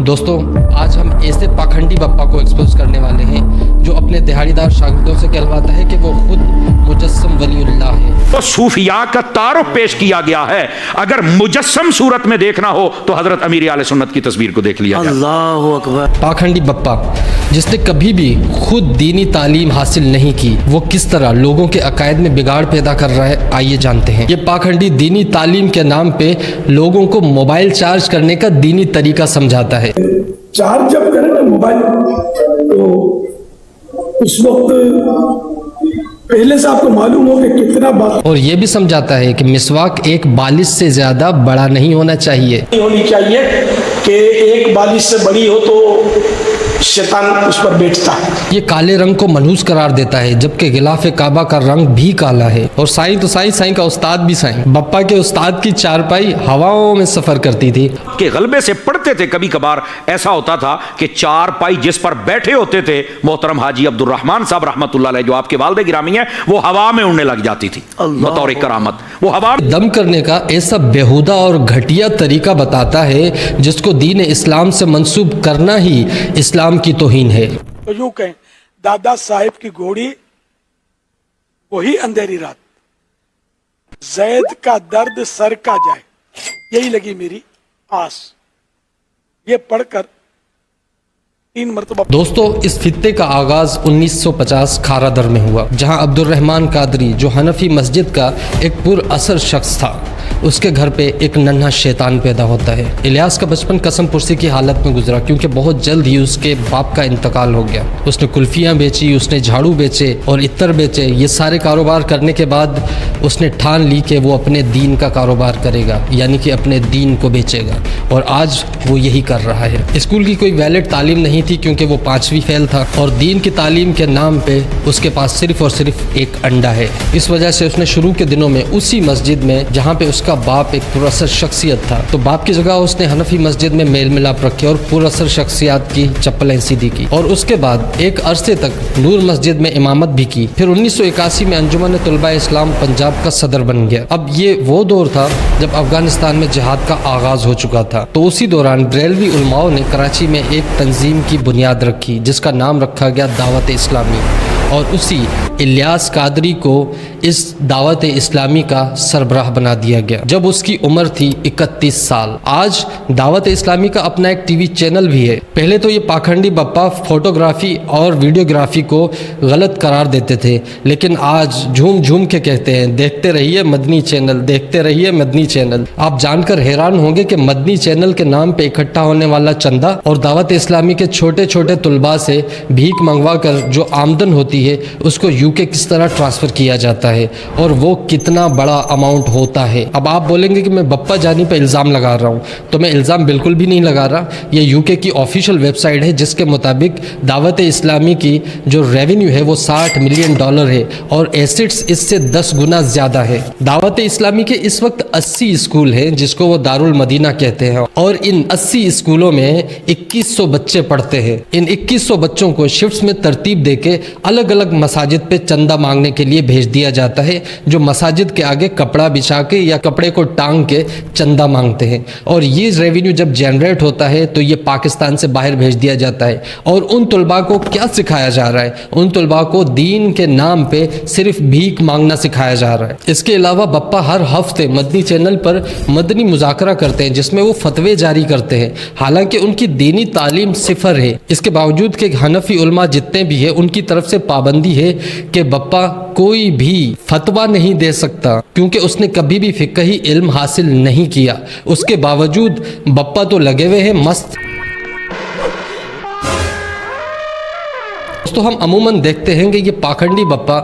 दोस्तों आज हम ऐसे पाखंडी बप्पा को एक्सपोज करने वाले हैं जो अपने दिहाड़ीदार शागिर्दों से कहलवाता है कि वो खुद मुजस्सम वलीउल्लाह है। तो सूफिया का तारुफ पेश किया गया है। अगर मुजस्सम सूरत में देखना हो तो हजरत अमीर आले सुन्नत की तस्वीर को देख लिया जाए। अल्लाहु अकबर। पाखंडी बप्पा जिसने कभी भी खुद दीनी तालीम हासिल नहीं की, वो किस तरह लोगों के अकायद में बिगाड़ पैदा कर रहा है, आइए जानते हैं। ये पाखंडी दीनी तालीम के नाम पे लोगों को मोबाइल चार्ज करने का दीनी तरीका समझाता है। चार्ज जब करें ना मोबाइल तो उस वक्त पहले से आपको मालूम हो कि कितना बात, और ये भी समझाता है कि मिसवाक एक बालिश से ज्यादा बड़ा नहीं होना चाहिए। होनी चाहिए कि एक बालिश से बड़ी हो तो शैतान उस पर बैठता है। ये काले रंग को मनहूस करार देता है, जबकि गिलाफ काबा का रंग भी काला है। और साईं तो साईं, साईं का उस्ताद भी साईं। बप्पा के उस्ताद की चारपाई हवाओं में सफर करती थी कि गलबे से पढ़ते थे। कभी कभार ऐसा होता था कि चारपाई जिस पर बैठे होते थे मोहतरम हाजी अब्दुल रहमान साहब रहमतुल्लाह अलैह, जो आपके वालिद गिरामी हैं, वो हवा में उड़ने लग जाती थी बतौर करामत। वो हवा में दम करने का ऐसा बेहुदा और घटिया तरीका बताता है जिसको दीन इस्लाम से मंसूब करना ही इस्लाम की तौहीन है। तो यूं कहें दादा साहिब की घोड़ी वही अंधेरी रात, जैद का दर्द सर का जाए, यही लगी मेरी आस। ये पढ़कर 3 मरतबा। दोस्तों इस फित्ते का आगाज 1950 खारादर में हुआ, जहां अब्दुल रहमान कादरी जो हनफी मस्जिद का एक पुरअसर शख्स था, उसके घर पे एक नन्हा शैतान पैदा होता है। इलियास का बचपन कसम पुरसी की हालत में गुजरा, क्योंकि बहुत जल्द ही उसके बाप का इंतकाल हो गया। उसने कुल्फियाँ बेची, उसने झाड़ू बेचे और इत्तर बेचे। ये सारे कारोबार करने के बाद उसने ठान ली कि वो अपने दीन का कारोबार करेगा, यानी कि अपने दीन को बेचेगा, और आज वो यही कर रहा है। स्कूल की कोई वैलिड तालीम नहीं थी, क्योंकि वो 5वीं फेल था, और दीन की तालीम के नाम पे उसके पास सिर्फ और सिर्फ एक अंडा है। इस वजह से उसने शुरू के दिनों में उसी मस्जिद में, जहाँ पे उसका बाप एक पुरअसर शख्सियत था, तो बाप की जगह उसने हनफी मस्जिद में मेल मिलाप रखे और पुरअसर शख्सियत की चप्पलें सीधी की, और उसके बाद एक अरसे तक नूर मस्जिद में इमामत भी की। फिर 1981 में अंजुमन तुलबा इस्लाम पंजाब का सदर बन गया। अब ये वो दौर था जब अफगानिस्तान में जिहाद का आगाज हो चुका था। तो उसी दौरान बरेलवी उलमाओं ने कराची में एक तंजीम की बुनियाद रखी, जिसका नाम रखा गया दावत इस्लामी, और उसी इलियास कादरी को इस दावत इस्लामी का सरबराह बना दिया गया जब उसकी उम्र थी 31 साल। आज दावत इस्लामी का अपना एक टीवी चैनल भी है। पहले तो ये पाखंडी बप्पा फोटोग्राफी और वीडियोग्राफी को गलत करार देते थे, लेकिन आज झूम झूम के कहते हैं देखते रहिए मदनी चैनल, देखते रहिए मदनी चैनल। आप जानकर हैरान होंगे कि मदनी चैनल के नाम पे इकट्ठा होने वाला चंदा और दावत इस्लामी के छोटे छोटे तुलबा से भीख मंगवा कर जो आमदन होती है उसको यूके किस तरह ट्रांसफ़र किया जाता है, और वो कितना बड़ा अमाउंट होता है। अब आप बोलेंगे कि मैं बप्पा जानी पे इल्ज़ाम लगा रहा हूँ, तो मैं इल्ज़ाम बिल्कुल भी नहीं लगा रहा। ये यूके की ऑफिशियल वेबसाइट है, जिसके मुताबिक दावत इस्लामी की जो रेवेन्यू है वो $60 मिलियन है, और एसेट्स इससे 10 गुना ज़्यादा है। दावत इस्लामी के इस वक्त 80 स्कूल हैं, जिसको वो दारुल मदीना कहते हैं, और इन 80 स्कूलों में 2100 बच्चे पढ़ते हैं। इन 2100 बच्चों को शिफ्ट्स में तरतीब देके अलग अलग मसाजिद पे चंदा मांगने के लिए भेज दिया जाता है, जो मसाजिद के आगे कपड़ा बिछा के या कपड़े को टांग के चंदा मांगते हैं, और ये रेवेन्यू जब जनरेट होता है तो ये पाकिस्तान से बाहर भेज दिया जाता है। और उन तुलबा को क्या सिखाया जा रहा है? उन तुलबा को दीन के नाम पे सिर्फ भीख मांगना सिखाया जा रहा है। इसके अलावा बप्पा हर हफ्ते मदनी चैनल पर मदनी मुज़ाकरा करते हैं, जिसमें वो फतवे जारी करते हैं। हालांकि उनकी दीनी तालीम सिफर है, इसके बावजूद कि हनफी उलमा जितने भी है उनकी तरफ से पाबंदी है कि बप्पा कोई भी फतवा नहीं दे सकता, क्योंकि उसने कभी भी फिक़ही इल्म हासिल नहीं किया। उसके बावजूद बप्पा तो लगे हुए हैं मस्त। तो हम अमूमन देखते हैं कि ये पाखंडी बप्पा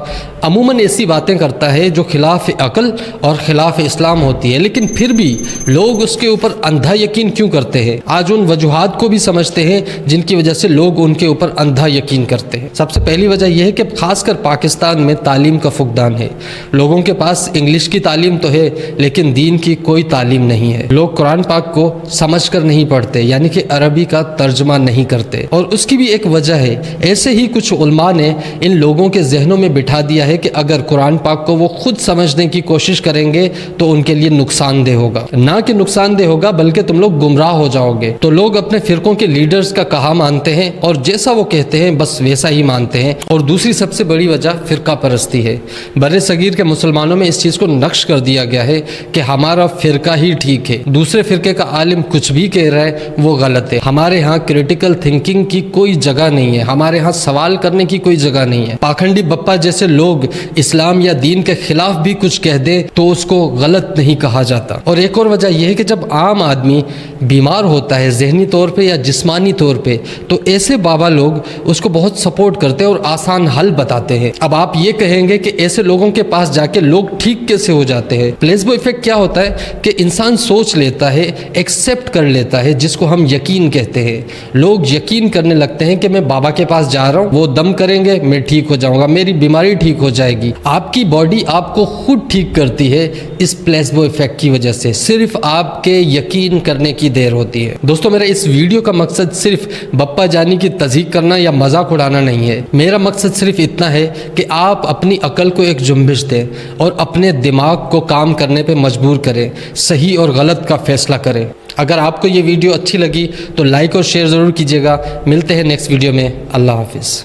अमूमन ऐसी बातें करता है जो खिलाफ अक़ल और खिलाफ इस्लाम होती है, लेकिन फिर भी लोग उसके ऊपर अंधा यकीन क्यों करते हैं? आज उन वजूहात को भी समझते हैं जिनकी वजह से लोग उनके ऊपर अंधा यकीन करते हैं। सबसे पहली वजह यह है कि खासकर पाकिस्तान में तालीम का फुकदान है। लोगों के पास इंग्लिश की तालीम तो है, लेकिन दीन की कोई तालीम नहीं है। लोग कुरान पाक को समझ कर नहीं पढ़ते, यानी कि अरबी का तर्जमा नहीं करते। और उसकी भी एक वजह है, ऐसे ही کچھ علماء نے ان لوگوں کے ذہنوں میں بٹھا دیا ہے کہ اگر قرآن پاک کو وہ خود سمجھنے کی کوشش کریں گے تو ان کے لیے نقصان دہ ہوگا، نہ کہ نقصان دہ ہوگا بلکہ تم لوگ گمراہ ہو جاؤ گے۔ تو لوگ اپنے فرقوں کے لیڈرز کا کہا مانتے ہیں اور جیسا وہ کہتے ہیں بس ویسا ہی مانتے ہیں۔ اور دوسری سب سے بڑی وجہ فرقہ پرستی ہے۔ بر صغیر کے مسلمانوں میں اس چیز کو نقش کر دیا گیا ہے کہ ہمارا فرقہ ہی ٹھیک ہے، دوسرے فرقے کا عالم کچھ بھی کہہ رہا ہے وہ غلط ہے۔ ہمارے ہاں کریٹیکل تھنکنگ کی کوئی جگہ نہیں ہے، ہمارے ہاں سوال کرنے کی کوئی جگہ نہیں ہے۔ پاکھنڈی بپا جیسے لوگ اسلام یا دین کے خلاف بھی کچھ کہہ دیں تو اس کو غلط نہیں کہا جاتا۔ اور ایک اور وجہ یہ ہے کہ جب عام آدمی بیمار ہوتا ہے ذہنی طور پہ یا جسمانی طور پہ تو ایسے بابا لوگ اس کو بہت سپورٹ کرتے ہیں اور آسان حل بتاتے ہیں۔ اب آپ یہ کہیں گے کہ ایسے لوگوں کے پاس جا کے لوگ ٹھیک کیسے ہو جاتے ہیں؟ پلیسبو ایفیکٹ کیا ہوتا ہے کہ انسان سوچ لیتا ہے، ایکسیپٹ کر لیتا ہے، جس کو ہم یقین کہتے ہیں۔ لوگ یقین کرنے لگتے ہیں کہ میں بابا کے پاس جا رہا ہوں، وہ دم کریں گے میں ٹھیک ہو جاؤں گا، میری بیماری ٹھیک ہو جائے گی۔ آپ کی باڈی آپ کو خود ٹھیک کرتی ہے اس پلیسبو ایفیکٹ کی وجہ سے، صرف آپ کے یقین کرنے کی دیر ہوتی ہے۔ دوستو میرا اس ویڈیو کا مقصد صرف بپا جانی کی تضحیک کرنا یا مذاق اڑانا نہیں ہے، میرا مقصد صرف اتنا ہے کہ آپ اپنی عقل کو ایک جنبش دیں اور اپنے دماغ کو کام کرنے پہ مجبور کریں، صحیح اور غلط کا فیصلہ کریں۔ اگر آپ کو یہ ویڈیو اچھی لگی تو لائک اور شیئر ضرور کیجیے گا۔ ملتے ہیں نیکسٹ ویڈیو میں، اللہ حافظ۔